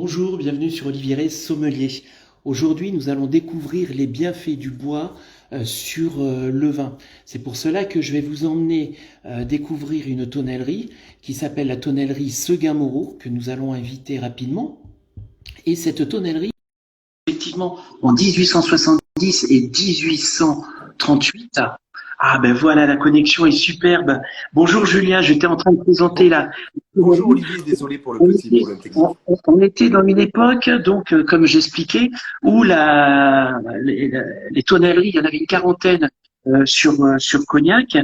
Bonjour, bienvenue sur Olivier Sommelier. Aujourd'hui, nous allons découvrir les bienfaits du bois sur le vin. C'est pour cela que je vais vous emmener découvrir une tonnellerie qui s'appelle la tonnellerie Seguin-Moreau, que nous allons inviter rapidement. Et cette tonnellerie, effectivement, en 1870 et 1838. Ah ben voilà, la connexion est superbe. Bonjour Julien, j'étais en train de présenter Bon, la bonjour tonnellerie. Olivier, désolé pour le On petit était, problème technique. on était dans une époque, donc, comme j'expliquais, où les tonnelleries, il y en avait une quarantaine sur Cognac,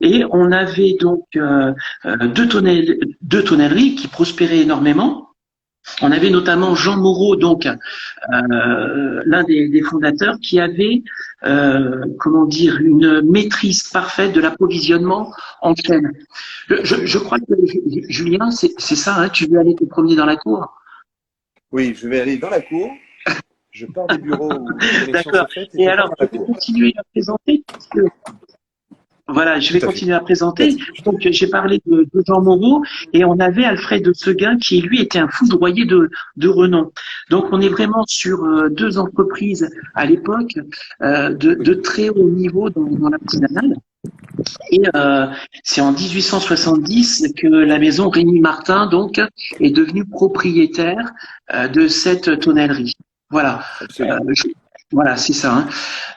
et on avait donc deux tonnelleries qui prospéraient énormément. On avait notamment Jean Moreau, donc l'un des fondateurs, qui avait, comment dire, une maîtrise parfaite de l'approvisionnement en chaîne. Je Absolument. crois que Julien, c'est ça, hein, tu veux aller te promener dans la cour. Oui, je vais aller dans la cour. Je pars des bureaux où la connexion D'accord. s'est faite et Et je pars alors, dans je la vais cour. continuer à présenter, puisque voilà, je Tout vais à fait. continuer à présenter. Vas-y, je t'en Donc, prie. j'ai parlé de Jean Moreau et on avait Alfred de Seguin qui, lui, était un foudroyé de renom. Donc, on est vraiment sur deux entreprises à l'époque de très haut niveau dans l'artisanal. Et c'est en 1870 que la maison Rémy Martin, donc, est devenue propriétaire de cette tonnellerie. Voilà. Absolument. Voilà, c'est ça,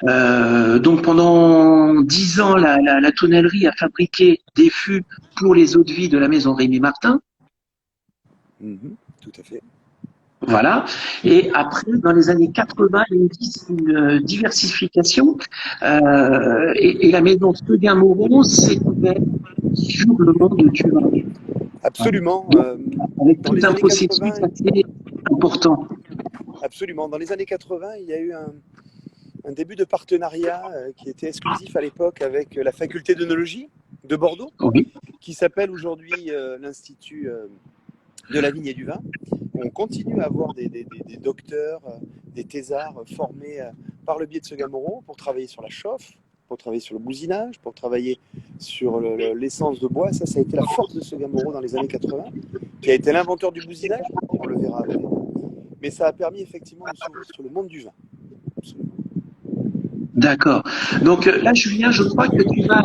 hein. Donc pendant 10 ans, la tonnellerie a fabriqué des fûts pour les eaux de vie de la maison Rémy Martin. Mhm, tout à fait. Voilà. Et après, dans les années 80, il y a une diversification et la maison Seguin-Moreau s'est ouverte sur le monde du vin, Absolument. avec Dans tout les un années processus 80, assez important. absolument. Dans les années 80, il y a eu un début de partenariat qui était exclusif à l'époque avec la faculté d'œnologie de Bordeaux, Oui. qui s'appelle aujourd'hui l'Institut de la vigne et du vin. On continue à avoir des docteurs, des thésards formés par le biais de Seguin-Moreau pour travailler sur la chauffe, pour travailler sur le bousinage, pour travailler sur l'essence de bois. Ça a été la force de Seguin-Moreau dans les années 80, qui a été l'inventeur du bousinage, on le verra après. Mais ça a permis effectivement de s'ouvrir sur le monde du vin. Absolument. D'accord. Donc là, Julien, je crois que tu vas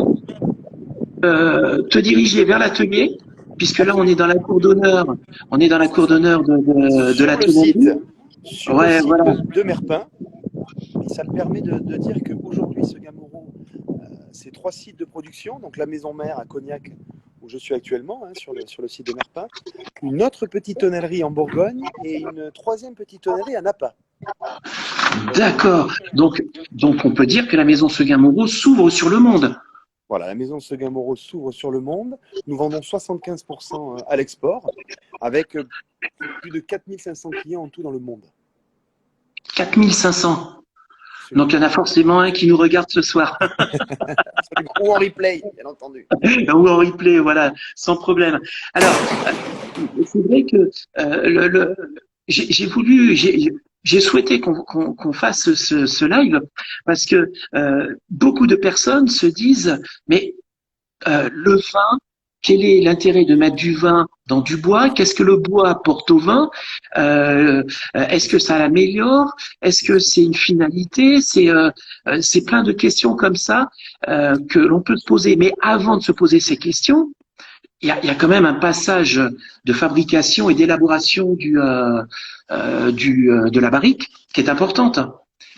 te diriger vers l'atelier, puisque là, on est Absolument. dans la cour d'honneur. On est dans la C'est cour ça. d'honneur de Sur la le site, tonnellerie. Ouais, voilà. de Merpin, et ça me permet de dire qu'aujourd'hui, Seguin-Moreau, c'est 3 sites de production, donc la maison mère à Cognac, où je suis actuellement, hein, sur le site de Merpin, une autre petite tonnellerie en Bourgogne et une troisième petite tonnellerie à Napa. Donc D'accord. Donc, on peut dire que la maison Seguin-Moreau s'ouvre sur le monde. voilà, la maison Seguin-Moreau s'ouvre sur le monde. Nous vendons 75% à l'export, avec plus de 4500 clients en tout dans le monde. 4500. Donc, Absolument. il y en a forcément un qui nous regarde ce soir. Absolument. Ou en replay, bien entendu. Ou en replay, voilà, sans problème. Alors, c'est vrai que j'ai voulu, j'ai souhaité qu'on fasse ce live parce que beaucoup de personnes se disent, mais le vin, quel est l'intérêt de mettre du vin dans du bois? Qu'est-ce que le bois apporte au vin? Est-ce que ça l'améliore? Est-ce que c'est une finalité? C'est plein de questions comme ça que l'on peut se poser. Mais avant de se poser ces questions, il y a quand même un passage de fabrication et d'élaboration de la barrique qui est importante.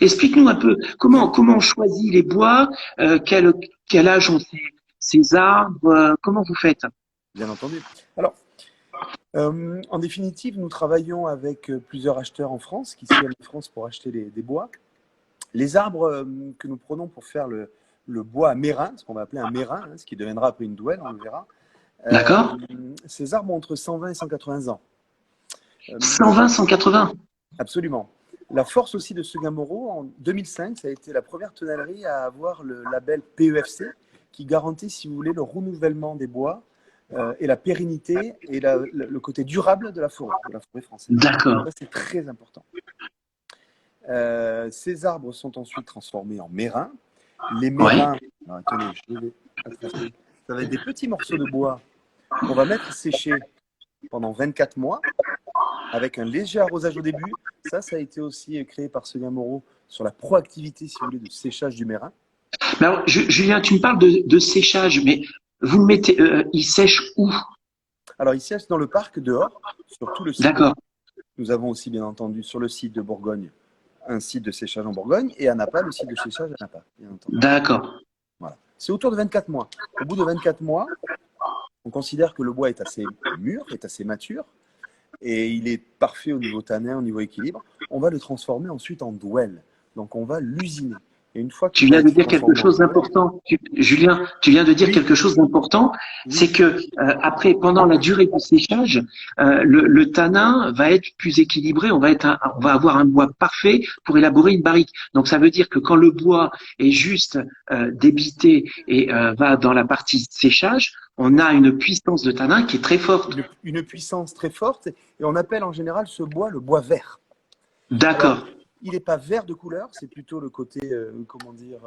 Explique-nous un peu comment on choisit les bois, quel âge ont ces arbres, comment vous faites? Bien entendu. Alors, en définitive, nous travaillons avec plusieurs acheteurs en France qui sillonnent la France pour acheter des bois. Les arbres que nous prenons pour faire le bois à mérin, ce qu'on va appeler un mérin, hein, ce qui deviendra après une douelle, on le verra, euh, D'accord? ces arbres ont entre 120 et 180 ans. Euh, 120, 180. Absolument. La force aussi de Seguin-Moreau, en 2005, ça a été la première tonnellerie à avoir le label PEFC, qui garantit, si vous voulez, le renouvellement des bois et la pérennité et le côté durable de la forêt française. D'accord. Ça, c'est très important. Ces arbres sont ensuite transformés en mérins. Les Ouais. mérins, alors, attendez, je vais attraper. Ça va être des petits morceaux de bois qu'on va mettre sécher pendant 24 mois. avec un léger arrosage au début. Ça a été aussi créé par Seguin Moreau sur la proactivité, si vous voulez, de séchage du mérin. Mais alors, Julien, tu me parles de séchage, mais vous le mettez, il sèche où? Alors, il sèche dans le parc, dehors, sur tout le site. D'accord, Nous avons aussi, bien entendu, sur le site de Bourgogne, un site de séchage en Bourgogne, et à Napa, le site de séchage à Napa, bien entendu. d'accord. Voilà. C'est autour de 24 mois. Au bout de 24 mois, on considère que le bois est assez mûr, est assez mature, et il est parfait au niveau tanin, au niveau équilibre. On va le transformer ensuite en douelle. Donc, on va l'usiner. Et une fois Tu qu'il va viens de être dire quelque transformé en chose douelle, d'important. Julien, tu viens de dire oui, quelque chose d'important, c'est oui, que après, pendant la durée du séchage, le tanin va être plus équilibré. On va avoir un bois parfait pour élaborer une barrique. Donc, ça veut dire que quand le bois est juste débité et va dans la partie séchage, on a une puissance de tanin qui est très forte. une puissance très forte, et on appelle en général ce bois le bois vert. Alors, D'accord. il n'est pas vert de couleur, c'est plutôt le côté, comment dire,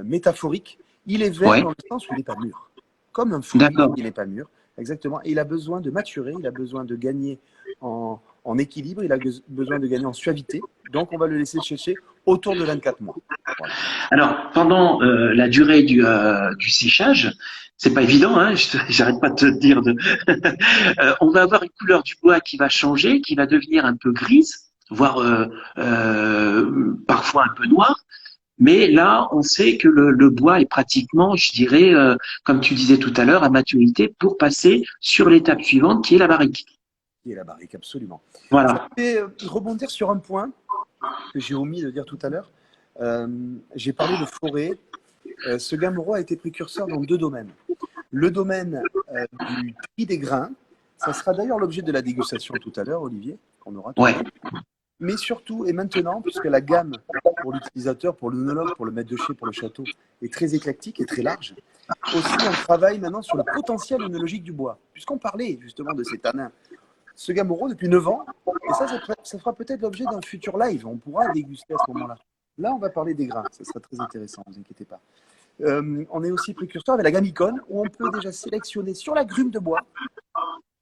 métaphorique. Il est vert Ouais. dans le sens où il n'est pas mûr. Comme un fruit, D'accord. il n'est pas mûr. Exactement. Et il a besoin de maturer, il a besoin de gagner en équilibre, il a besoin de gagner en suavité. Donc, on va le laisser sécher autour de 24 mois. Voilà. Alors, pendant la durée du séchage, c'est pas évident, hein, j'arrête pas de te dire. On va avoir une couleur du bois qui va changer, qui va devenir un peu grise, voire parfois un peu noire. Mais là, on sait que le bois est pratiquement, je dirais, comme tu disais tout à l'heure, à maturité pour passer sur l'étape suivante, qui est la barrique. Et la barrique, absolument. Ça Voilà. fait rebondir sur un point que j'ai omis de dire tout à l'heure. J'ai parlé de forêt. Seguin Moreau a été précurseur dans 2 domaines. Le domaine du tri des grains, ça sera d'ailleurs l'objet de la dégustation tout à l'heure, Olivier, qu'on aura tout Ouais. à l'heure. Mais surtout, et maintenant, puisque la gamme pour l'utilisateur, pour l'œnologue, pour le maître de chez, pour le château, est très éclectique et très large, aussi on travaille maintenant sur le potentiel œnologique du bois. Puisqu'on parlait justement de ces tanins. Seguin Moreau, depuis 9 ans, et ça fera peut-être l'objet d'un futur live, on pourra déguster à ce moment-là. Là, on va parler des grains, ça sera très intéressant, ne vous inquiétez pas. On est aussi précurseur avec la gamme Icône, où on peut déjà sélectionner sur la grume de bois,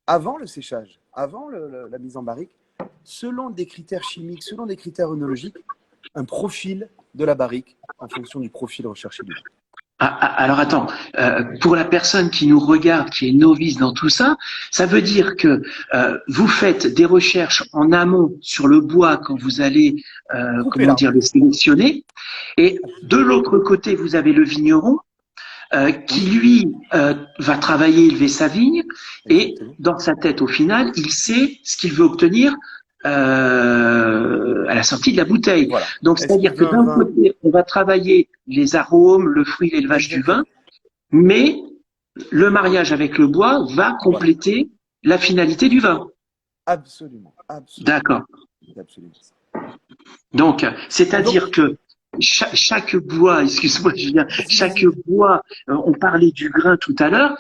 avant le séchage, avant la mise en barrique, selon des critères chimiques, selon des critères œnologiques, un profil de la barrique en fonction du profil recherché du bois. Alors attends, pour la personne qui nous regarde, qui est novice dans tout ça, ça veut dire que vous faites des recherches en amont sur le bois quand vous allez, Couper comment dire, l'arbre. le sélectionner, et de l'autre côté, vous avez le vigneron qui Oui, lui va travailler, élever sa vigne, et exactement. dans sa tête, au final, il sait ce qu'il veut obtenir à la sortie de la bouteille. Voilà. Donc, Est-ce qu'il c'est-à-dire que veut un d'un vin? côté, on va travailler les arômes, le fruit, l'élevage du vin, Exactement. mais le mariage avec le bois va Voilà. compléter la finalité du vin. Absolument. Absolument. D'accord. C'est absolument ça. Donc, Donc, c'est-à-dire que chaque bois, excuse-moi Julien, vas-y, chaque vas-y. bois, on parlait du grain tout à l'heure,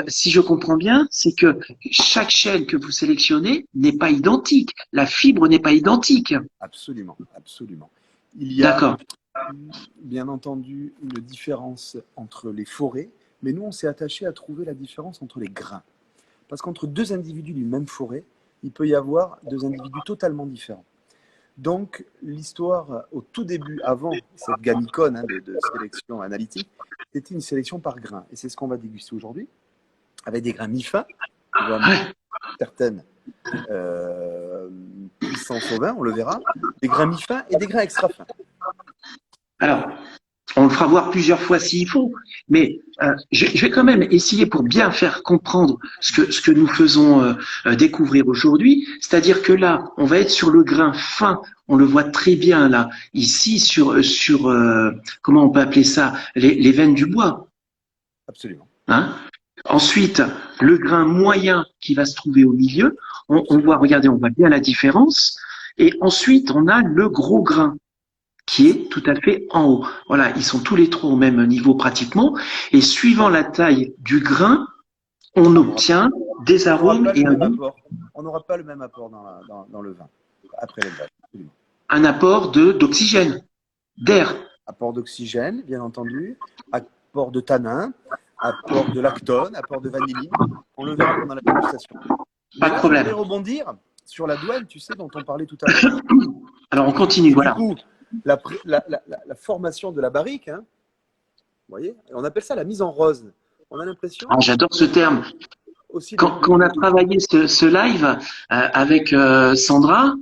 si je comprends bien, c'est que chaque chêne que vous sélectionnez n'est pas identique, la fibre n'est pas identique. Absolument. Absolument. Il y a D'accord. bien entendu une différence entre les forêts, mais nous, on s'est attaché à trouver la différence entre les grains. Parce qu'entre 2 individus d'une même forêt, il peut y avoir 2 individus totalement différents. Donc, l'histoire, au tout début, avant cette gamme Icône de sélection analytique, c'était une sélection par grains. Et c'est ce qu'on va déguster aujourd'hui, avec des grains mi-fins, qui vont amener Ouais. certaines puissances au vin, on le verra, des grains mi-fins et des grains extra fins. Alors, on le fera voir plusieurs fois s'il faut, mais je vais quand même essayer pour bien faire comprendre ce que nous faisons découvrir aujourd'hui. C'est-à-dire que là, on va être sur le grain fin. On le voit très bien là, ici sur comment on peut appeler ça, les veines du bois. Absolument. Hein. Ensuite, le grain moyen qui va se trouver au milieu. On voit, regardez, on voit bien la différence. Et ensuite, on a le gros grain qui est tout à fait en haut. Voilà, ils sont tous les trois au même niveau pratiquement, et suivant la taille du grain, on obtient des On n'aura arômes pas le et même apport. On n'aura pas le même apport dans le vin après l'élevage. Absolument. un apport d'oxygène, d'air. Apport d'oxygène, bien entendu, apport de tanin, apport de lactone, apport de vanilline. On le verra pendant la dégustation. Pas Mais de là, j'aimerais problème. rebondir sur la douane, tu sais, dont on parlait tout à l'heure. Alors, on continue, Et voilà. du coup, la formation de la barrique, hein, vous voyez, on appelle ça la mise en rose. On a l'impression Ah, j'adore ce terme. aussi Quand on a travaillé ce live avec Sandra,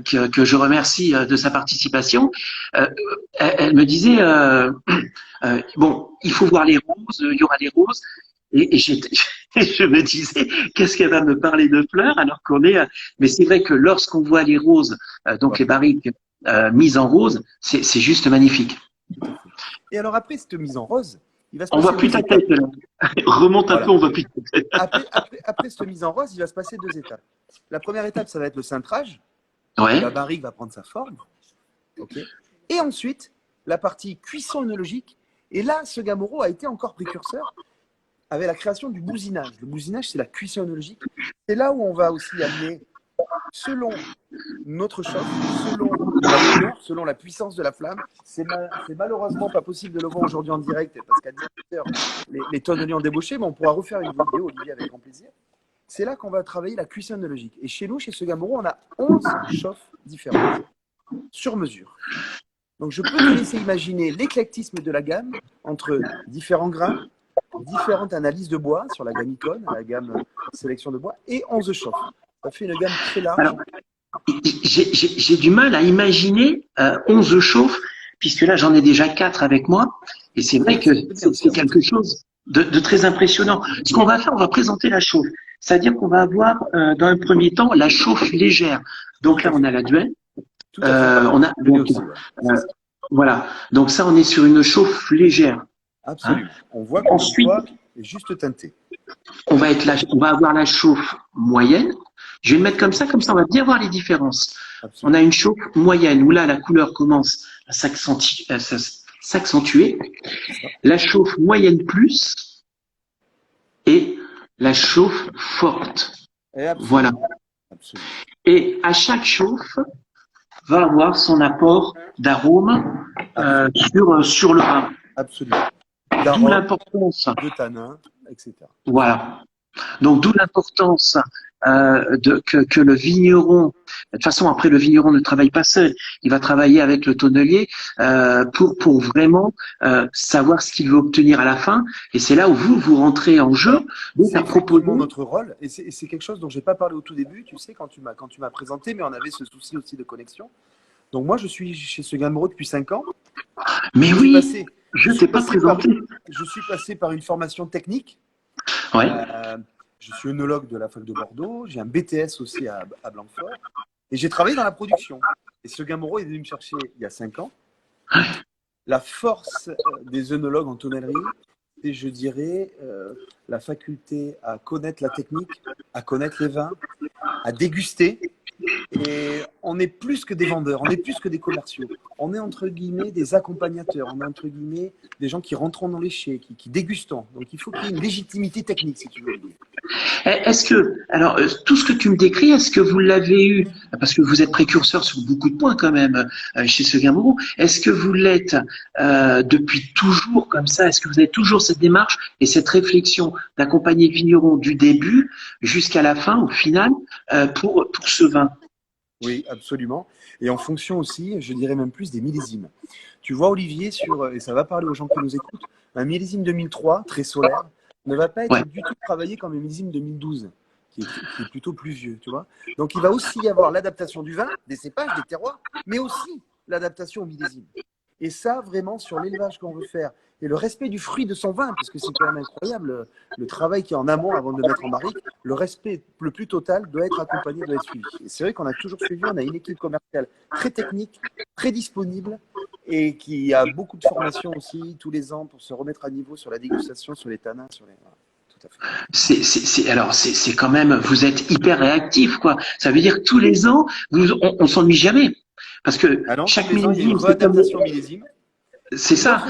que je remercie de sa participation, elle me disait bon, il faut voir les roses, il y aura les roses, et je me disais qu'est-ce qu'elle va me parler de fleurs alors qu'on est. Mais c'est vrai que lorsqu'on voit les roses, donc les barriques mises en rose, c'est juste magnifique. tout à fait. Et alors après cette mise en rose, il va se On voit passer plus deux ta étapes. tête là. Remonte un Voilà. peu, on voit plus ta tête. Après cette mise en rose, il va se passer deux étapes. La première étape, ça va être le cintrage. Ouais. La barrique va prendre sa forme. Okay. Et ensuite, la partie cuisson œnologique. Et là, Segamoro a été encore précurseur avec la création du bousinage. Le bousinage, c'est la cuisson œnologique. C'est là où on va aussi amener, selon notre chauffe, selon la couleur, selon la puissance de la flamme. C'est malheureusement pas possible de le voir aujourd'hui en direct parce qu'à 18h, les tonneliers ont débauché, mais on pourra refaire une vidéo, Olivier, avec grand plaisir. C'est là qu'on va travailler la cuisson œnologique. Et chez nous, chez Segamoro, on a 11 chauffes différentes, sur mesure. Donc, je peux te laisser imaginer l'éclectisme de la gamme entre différents grains, différentes analyses de bois sur la gamme icône, la gamme sélection de bois, et 11 chauffes. Ça fait une gamme très large. Alors, j'ai du mal à imaginer 11 chauffes, puisque là j'en ai déjà 4 avec moi, et c'est vrai que c'est quelque chose de très impressionnant. Ce qu'on va faire, on va présenter la chauffe. C'est-à-dire qu'on va avoir dans un premier temps la chauffe légère. Donc là, on a la duel. On a donc, voilà. Donc ça, on est sur une chauffe légère. Absolument. Hein. On voit que ensuite, le bois est juste teinté. on va avoir la chauffe moyenne. Je vais le mettre comme ça on va bien voir les différences. Absolument. On a une chauffe moyenne où là, la couleur commence à s'accentuer. La chauffe moyenne plus et la chauffe forte. Voilà. Absolument. Et à chaque chauffe va avoir son apport d'arôme sur le vin. Absolument. D'où l'importance de tanin, etc. Voilà. Donc d'où l'importance que le vigneron, de toute façon après le vigneron ne travaille pas seul, il va travailler avec le tonnelier pour vraiment savoir ce qu'il veut obtenir à la fin. Et c'est là où vous rentrez en jeu. C'est exactement notre rôle. Et c'est quelque chose dont je n'ai pas parlé au tout début, tu sais, quand tu m'as présenté, mais on avait ce souci aussi de connexion. Donc moi, je suis chez Segamoro depuis 5 ans. Mais oui, je ne t'ai pas présenté. Je suis passé par une formation technique. Ouais. Je suis œnologue de la fac de Bordeaux. J'ai un BTS aussi à Blanquefort. Et j'ai travaillé dans la production. Et Segamoro est venu me chercher il y a 5 ans. La force des œnologues en tonnellerie, c'est, je dirais, la faculté à connaître la technique, à connaître les vins, à déguster. Et on est plus que des vendeurs, on est plus que des commerciaux. On est entre guillemets des accompagnateurs, on est entre guillemets des gens qui rentrons dans les chais, qui dégustons. Donc il faut qu'il y ait une légitimité technique, si tu veux le dire. Est-ce que, alors, tout ce que tu me décris, est-ce que vous l'avez eu, parce que vous êtes précurseur sur beaucoup de points quand même chez Segamoro, est-ce que vous l'êtes depuis toujours comme ça? Est-ce que vous avez toujours cette démarche et cette réflexion d'accompagner le vigneron du début jusqu'à la fin, au final, pour ce vin? Oui, absolument. Et en fonction aussi, je dirais même plus des millésimes. Tu vois, Olivier, et ça va parler aux gens qui nous écoutent, un millésime 2003, très solaire, ne va pas être du tout travaillé comme un millésime 2012, qui est plutôt plus vieux, tu vois. Donc, il va aussi y avoir l'adaptation du vin, des cépages, des terroirs, mais aussi l'adaptation au millésime. Et ça, vraiment, sur l'élevage qu'on veut faire et le respect du fruit de son vin, parce que c'est quand même incroyable, le travail qui est en amont avant de le mettre en barrique, le respect le plus total doit être accompagné, doit être suivi. Et c'est vrai qu'on a toujours suivi, on a une équipe commerciale très technique, très disponible et qui a beaucoup de formations aussi tous les ans pour se remettre à niveau sur la dégustation, sur les tanins, sur les... Voilà, tout à fait. C'est quand même, vous êtes hyper réactif, quoi. Ça veut dire que tous les ans, on s'ennuie jamais. Parce que chaque millésime, il y a une réadaptation millésime. C'est ça.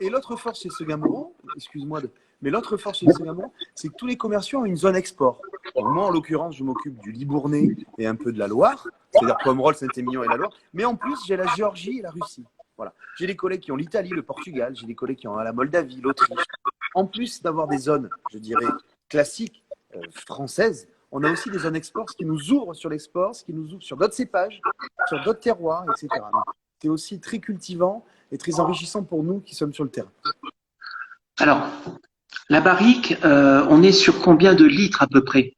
Et l'autre force chez Segamoro, excuse-moi, mais l'autre force chez Segamoro, c'est que tous les commerciaux ont une zone export. Donc moi, en l'occurrence, je m'occupe du Libournais et un peu de la Loire, c'est-à-dire Pomerol, Saint-Émilion et la Loire. Mais en plus, j'ai la Géorgie et la Russie. Voilà. J'ai des collègues qui ont l'Italie, le Portugal, j'ai des collègues qui ont la Moldavie, l'Autriche. En plus d'avoir des zones, je dirais, classiques, françaises, On a aussi des zones export, ce qui nous ouvre sur l'export, ce qui nous ouvre sur d'autres cépages, sur d'autres terroirs, etc. Donc, c'est aussi très cultivant et très enrichissant pour nous qui sommes sur le terrain. Alors, la barrique, on est sur combien de litres à peu près?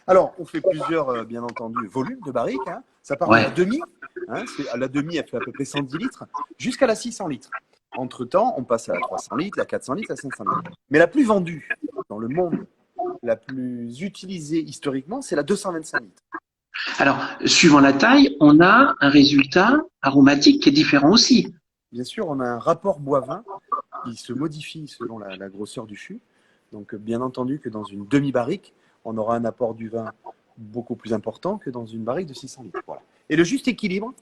Alors, on fait plusieurs, bien entendu, volumes de barriques. Hein. Ça part de Ouais. la demi. Hein, la demi, elle fait à peu près 110 litres, jusqu'à la 600 litres. Entre-temps, on passe à la 300 litres, la 400 litres, la 500 litres. Mais la plus vendue dans le monde, la plus utilisée historiquement, c'est la 225 litres. Alors, suivant la taille, on a un résultat aromatique qui est différent aussi. Bien sûr, on a un rapport bois-vin qui se modifie selon la grosseur du fût. Donc, bien entendu que dans une demi-barrique, on aura un apport du vin beaucoup plus important que dans une barrique de 600 litres. Voilà. Et le juste équilibre,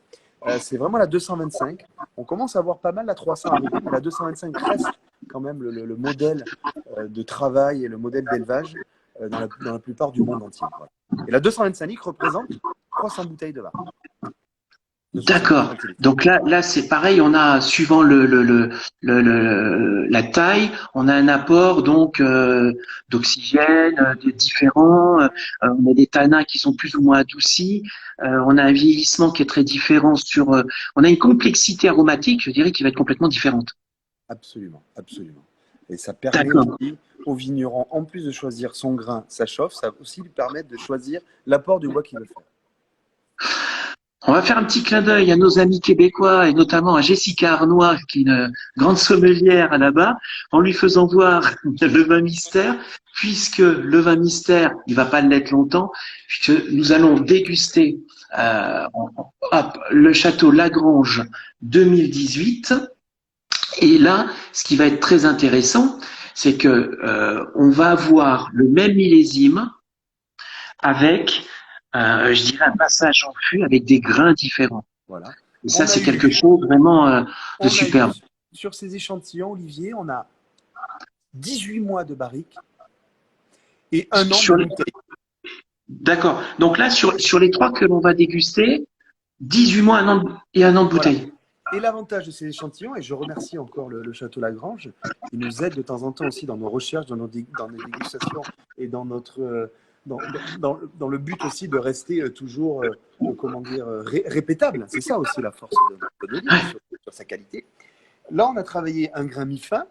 c'est vraiment la 225. On commence à voir pas mal la 300 arriver, mais la 225 reste quand même le modèle de travail et le modèle d'élevage dans la plupart du monde entier. Voilà. Et la 225 litres représente 300 bouteilles de vin. D'accord. Donc là, c'est pareil. On a, suivant la taille, on a un apport donc d'oxygène de différents. On a des tanins qui sont plus ou moins adoucis. On a un vieillissement qui est très différent sur. On a une complexité aromatique, je dirais, qui va être complètement différente. Absolument, absolument. Et ça permet aussi au vigneron, en plus de choisir son grain, sa chauffe, ça va aussi lui permettre de choisir l'apport du bois qu'il veut faire. On va faire un petit clin d'œil à nos amis québécois et notamment à Jessica Arnois, qui est une grande sommelière là-bas, en lui faisant voir le vin mystère, puisque le vin mystère, il va pas l'être longtemps, puisque nous allons déguster le château Lagrange 2018. Et là, ce qui va être très intéressant, c'est que on va avoir le même millésime avec je dirais un passage en fût avec des grains différents. Voilà. Et ça, c'est quelque chose vraiment de superbe. Sur ces échantillons, Olivier, on a 18 mois de barrique et un an de bouteille. D'accord. Donc là, sur les trois que l'on va déguster, 18 mois et un an de bouteille. Voilà. Et l'avantage de ces échantillons, et je remercie encore le Château Lagrange, qui nous aide de temps en temps aussi dans nos recherches, dans nos dégustations et dans notre... Dans le but aussi de rester toujours, comment dire, répétable. C'est ça aussi la force de livre sur sa qualité. Là, on a travaillé un grain mi-fin,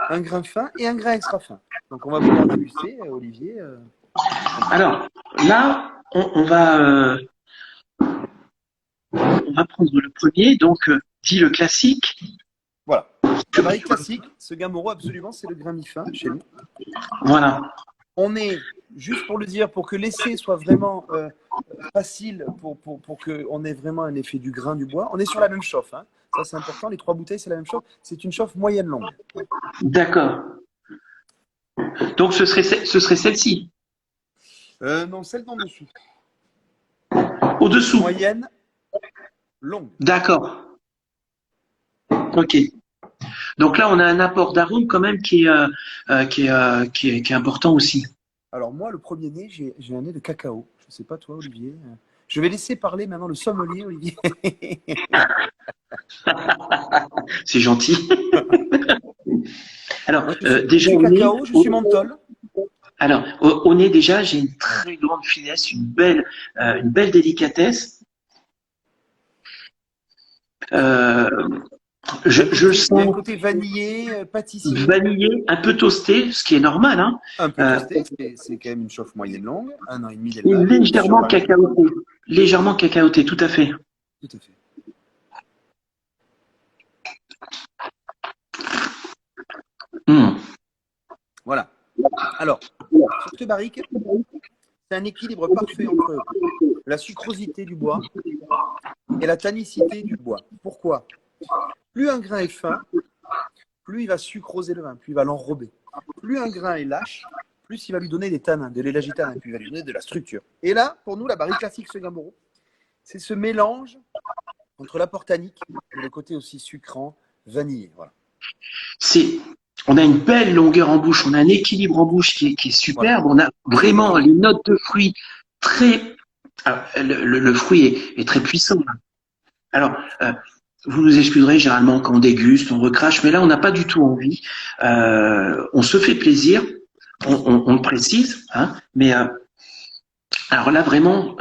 un grain fin et un grain extra fin. Donc, on va pouvoir déguster, Olivier. Alors, là, on va prendre le premier, donc dit le classique. Voilà. La barrique classique, ce Gamoro, absolument, c'est le grain mi-fin chez nous. Voilà. On est, juste pour le dire, pour que l'essai soit vraiment facile, pour qu'on ait vraiment un effet du grain du bois, on est sur la même chauffe. Hein. Ça, c'est important. Les trois bouteilles, c'est la même chauffe. C'est une chauffe moyenne longue. D'accord. Donc, ce serait celle-ci. Non, celle d'en dessous. Au-dessous. Moyenne longue. D'accord. Ok. Donc là, on a un apport d'arôme quand même qui est important aussi. Alors moi, le premier nez, j'ai un nez de cacao. Je ne sais pas toi, Olivier. Je vais laisser parler maintenant le sommelier, Olivier. C'est gentil. Alors, moi, déjà, je suis cacao, je suis menthol. Alors, au nez déjà, j'ai une très grande finesse, une belle délicatesse. Je sens un côté vanillé, pâtissier. Vanillé, un peu toasté, ce qui est normal. Hein. Un peu toasté, c'est quand même une chauffe moyenne longue, 1 an et demi d'élevage. Légèrement cacaoté. Légèrement cacaoté, tout à fait. Tout à fait. Voilà. Alors, sur cette barrique, c'est un équilibre parfait entre la sucrosité du bois et la tannicité du bois. Pourquoi ? Plus un grain est fin, plus il va sucroser le vin, plus il va l'enrober. Plus un grain est lâche, plus il va lui donner des tanins, de l'élagitanins, puis il va lui donner de la structure. Et là, pour nous, la barrique classique Gamoro, c'est ce mélange entre l'apport tannique et le côté aussi sucrant, vanillé. Voilà. On a une belle longueur en bouche, on a un équilibre en bouche qui est superbe. Voilà. On a vraiment les notes de fruits très. Alors, le fruit est très puissant. Alors, vous nous excuserez, généralement quand on déguste, on recrache, mais là on n'a pas du tout envie. On se fait plaisir, on le précise, hein, mais Alors là, vraiment,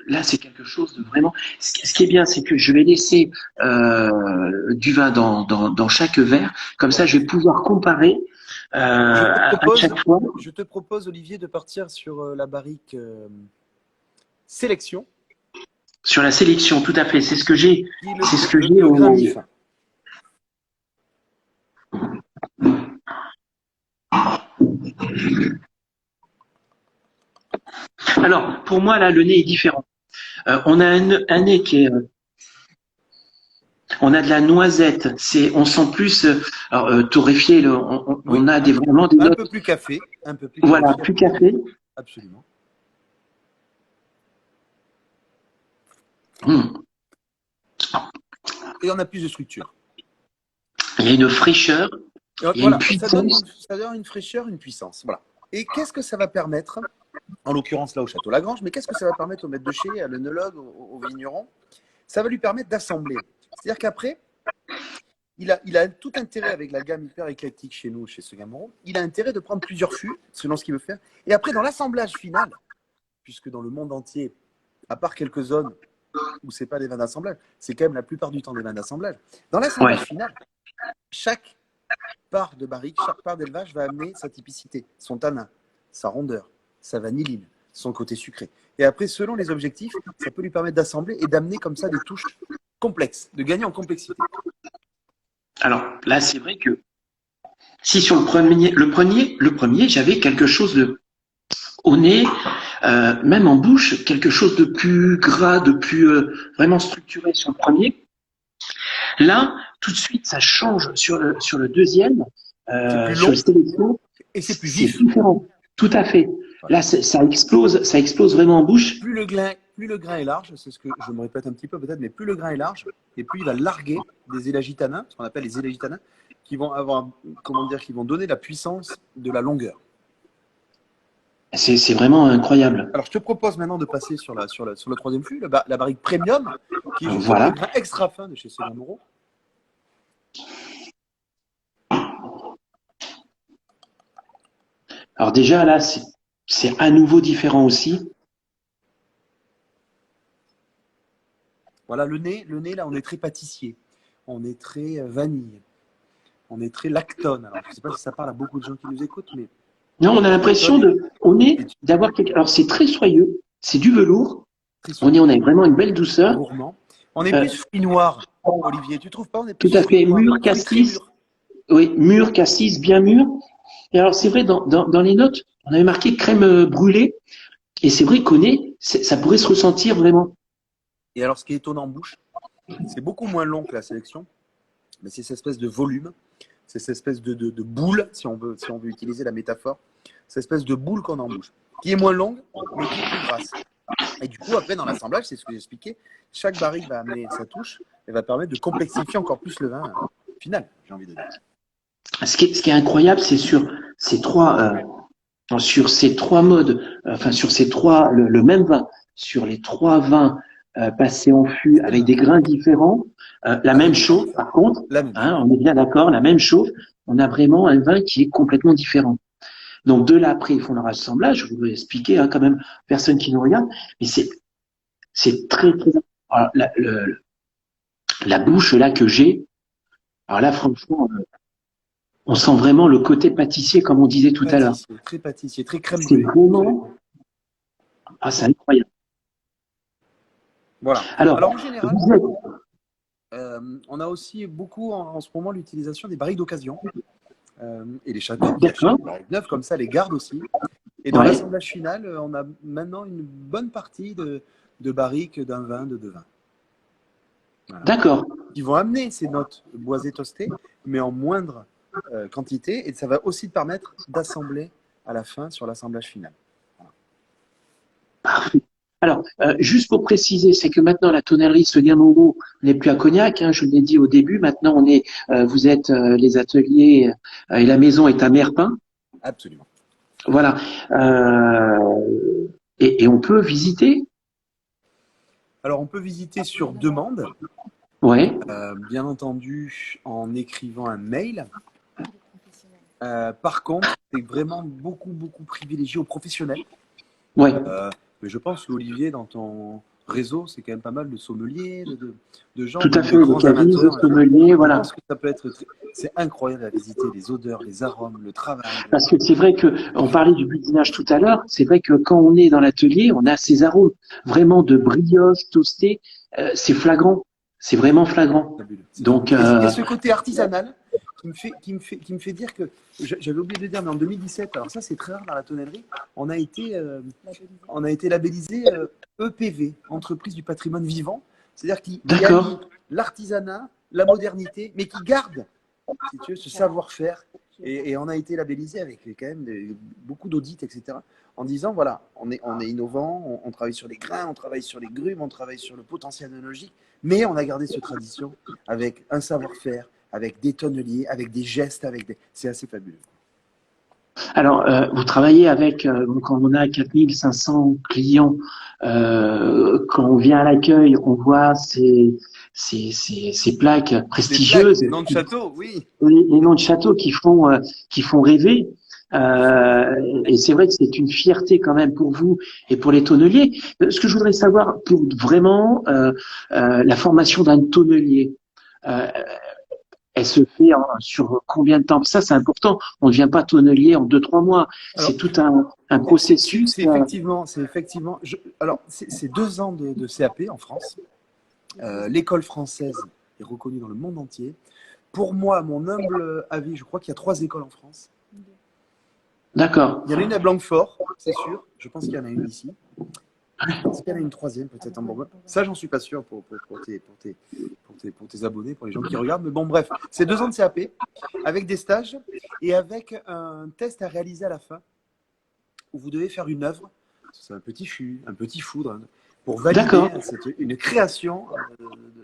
là, c'est quelque chose de vraiment. Ce qui est bien, c'est que je vais laisser du vin dans chaque verre. Comme ça, Ouais. je vais pouvoir comparer Je te à propose, chaque fois je te propose, Olivier, de partir sur la barrique sélection, sur la sélection. Tout à fait. qui est C'est ce que j'ai le grain au. mi-fin. Alors, pour moi, là, le nez est différent. On a un nez qui est. On a de la noisette. On sent plus alors, torréfié. Oui, On a vraiment des un notes. peu plus café, un peu plus Voilà, clarifié, plus café. absolument. Hum. Et on a plus de structure. Il y a une fraîcheur. Il y a une Voilà, puissance. ça donne une fraîcheur, une puissance. Voilà. Et qu'est-ce que ça va permettre, en l'occurrence là au Château Lagrange, mais qu'est-ce que ça va permettre au maître de chez, à l'œnologue, au vigneron? Ça va lui permettre d'assembler. C'est-à-dire qu'après, il a tout intérêt avec la gamme hyper éclectique chez nous, chez Segamoro, il a intérêt de prendre plusieurs fûts, selon ce qu'il veut faire. Et après, dans l'assemblage final, puisque dans le monde entier, à part quelques zones où ce n'est pas des vins d'assemblage, c'est quand même la plupart du temps des vins d'assemblage. Dans Ouais. l'assemblage final, chaque part de barrique, chaque part d'élevage va amener sa typicité, son tanin, sa rondeur, sa vanilline, son côté sucré. Et après, selon les objectifs, ça peut lui permettre d'assembler et d'amener comme ça des touches complexes, de gagner en complexité. Alors là, c'est vrai que si sur le premier, j'avais quelque chose de au nez, même en bouche, quelque chose de plus gras, de plus vraiment structuré sur le premier. Là, tout de suite, ça change sur le deuxième, C'est plus sur le long sélection, et c'est plus c'est vif. différent. Tout à fait. Voilà. Là, ça explose vraiment en bouche. Plus le grain est large, c'est ce que je me répète un petit peu peut-être, mais plus le grain est large, et plus il va larguer des élagitanins, ce qu'on appelle les élagitanins, qui vont avoir, comment dire, qui vont donner la puissance de la longueur. C'est vraiment incroyable. Alors, je te propose maintenant de passer sur le troisième flux, la barrique premium, qui est justement le Voilà. grain extra fin de chez Segamoro. Alors déjà, là, c'est à nouveau différent aussi. Voilà, le nez, là, on est très pâtissier, on est très vanille, on est très lactone. Alors, je ne sais pas si ça parle à beaucoup de gens qui nous écoutent, mais Non, on a la l'impression lactone on est est d'avoir quelque. Alors c'est très soyeux, c'est du velours. très soyeux, On a vraiment une belle douceur. gourmand. On est Euh, plus fruit noir, Olivier, tu trouves pas? On est Tout plus à fruit fait noir, mûr, fruit très cassis. mûr. Oui, mûr, cassis, bien mûr. Et alors c'est vrai dans les notes, on avait marqué crème brûlée. Et c'est vrai qu'au nez, ça pourrait se ressentir vraiment. Et alors, ce qui est étonnant en bouche, c'est beaucoup moins long que la sélection, mais c'est cette espèce de volume, c'est cette espèce de boule, si on veut utiliser la métaphore, cette espèce de boule qu'on a en bouche, qui est moins longue, mais qui est plus grasse. Et du coup, après, dans l'assemblage, c'est ce que j'expliquais, chaque barrique va amener sa touche et va permettre de complexifier encore plus le vin final, j'ai envie de dire. Ce qui est incroyable, c'est sur ces trois modes, enfin sur ces trois, le même vin, sur les trois vins passés en fût C'est le avec même des vin, grains différents, la avec même des grains chauffe, différents. par contre, La même chose. hein, on est bien d'accord, la même chauffe, on a vraiment un vin qui est complètement différent. Donc de là après, ils font leur assemblage, je voudrais expliquer hein, quand même, personne qui nous regarde, mais c'est très très. Alors, la bouche là que j'ai, alors là franchement, on sent vraiment le côté pâtissier comme on disait tout à l'heure. Pâtissier, très crème C'est brûlée, absolument. vraiment, c'est incroyable. Voilà. Alors, Alors en général, vous êtes, on a aussi beaucoup en ce moment l'utilisation des barriques d'occasion et les châteaux qui achètent d'accord, des barriques neuves comme ça les gardent aussi. Et dans ouais, l'assemblage final, on a maintenant une bonne partie de barriques d'un vin, de deux vins. Voilà. d'accord. Qui vont amener ces notes boisées toastées, mais en moindre quantité, et ça va aussi te permettre d'assembler à la fin sur l'assemblage final. Voilà. Parfait. Alors, juste pour préciser, c'est que maintenant la tonnerie Sonia Moreau n'est plus à Cognac, hein, je l'ai dit au début. Maintenant, vous êtes les ateliers et la maison est à Merpin. Absolument. Voilà. Et on peut visiter. Alors on peut visiter sur demande, Ouais, bien entendu en écrivant un mail. Par contre, c'est vraiment beaucoup privilégié aux professionnels. ouais, Euh, Mais je pense que Olivier, dans ton réseau, c'est quand même pas mal de sommeliers, de gens, Tout à même fait, de les grands cavistes, amateurs. les sommeliers, Je voilà. pense que ça peut être c'est incroyable à visiter, les odeurs, les arômes, le travail. Parce que c'est vrai que on parlait du butinage tout à l'heure. C'est vrai que quand on est dans l'atelier, on a ces arômes vraiment de brioche toastée. C'est flagrant. C'est vraiment flagrant. Fabuleux, c'est Donc, fabuleux. Et ce côté artisanal qui me fait dire que j'avais oublié de dire, mais en 2017, alors ça c'est très rare dans la tonnellerie, on a été labellisé EPV, entreprise du patrimoine vivant, c'est-à-dire qui allie d'accord. l'artisanat, la modernité, mais qui garde, si tu veux, ce savoir-faire. Et on a été labellisé avec quand même beaucoup d'audits, etc. En disant, voilà, on est innovant, on travaille sur les grains, on travaille sur les grumes, on travaille sur le potentiel œnologique, mais on a gardé cette tradition avec un savoir-faire, avec des tonneliers, avec des gestes, c'est assez fabuleux. Alors, vous travaillez avec, quand on a 4500 clients, quand on vient à l'accueil, on voit ces plaques Des plaques, prestigieuses, des noms de châteaux, oui. les noms de châteaux qui font rêver. Et c'est vrai que c'est une fierté quand même pour vous et pour les tonneliers. Ce que je voudrais savoir pour vraiment la formation d'un tonnelier, euh, elle se fait sur combien de temps? Ça, c'est important. On ne devient pas tonnelier en 2, 3 mois. Alors, C'est tout un processus. Alors, c'est 2 ans de CAP en France. L'école française est reconnue dans le monde entier. Pour moi, mon humble avis, je crois qu'il y a 3 écoles en France. D'accord. Il y en a une à Blanquefort, c'est sûr. Je pense qu'il y en a une ici. Je pense qu'il y en a une 3e, peut-être en Bourgogne. Ça, j'en suis pas sûr pour tes abonnés, pour les gens qui regardent. Mais bon, bref, c'est 2 ans de CAP avec des stages et avec un test à réaliser à la fin où vous devez faire une œuvre. C'est un petit fût, un petit foudre, pour valider D'accord. une création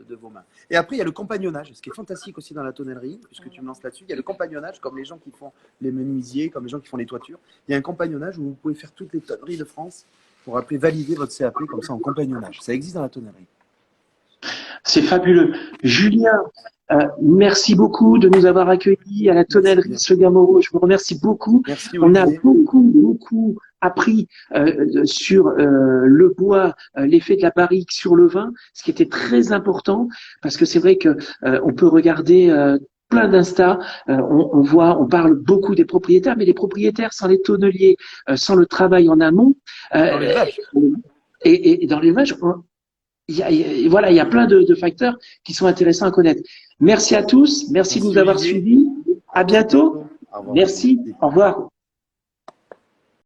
de vos mains. Et après, il y a le compagnonnage, ce qui est fantastique aussi dans la tonnellerie, puisque tu me lances là-dessus. Il y a le compagnonnage, comme les gens qui font les menuisiers, comme les gens qui font les toitures. Il y a un compagnonnage où vous pouvez faire toutes les tonneries de France pour après valider votre CAP comme ça en compagnonnage. Ça existe dans la tonnellerie. C'est fabuleux. Julien, merci beaucoup de nous avoir accueillis à la Merci tonnellerie bien. Segamoro. Je vous remercie beaucoup. Merci On a Olivier. beaucoup appris sur le bois, l'effet de la barrique sur le vin, ce qui était très important parce que c'est vrai que on peut regarder plein d'insta, on parle beaucoup des propriétaires, mais les propriétaires sans les tonneliers, sans le travail en amont, Dans euh, l'élevage. et dans l'élevage, voilà, il y a plein de facteurs qui sont intéressants à connaître. Merci à tous, merci de Merci nous avoir Olivier. suivis. À À très bientôt. bientôt. Au revoir. Merci. Au revoir.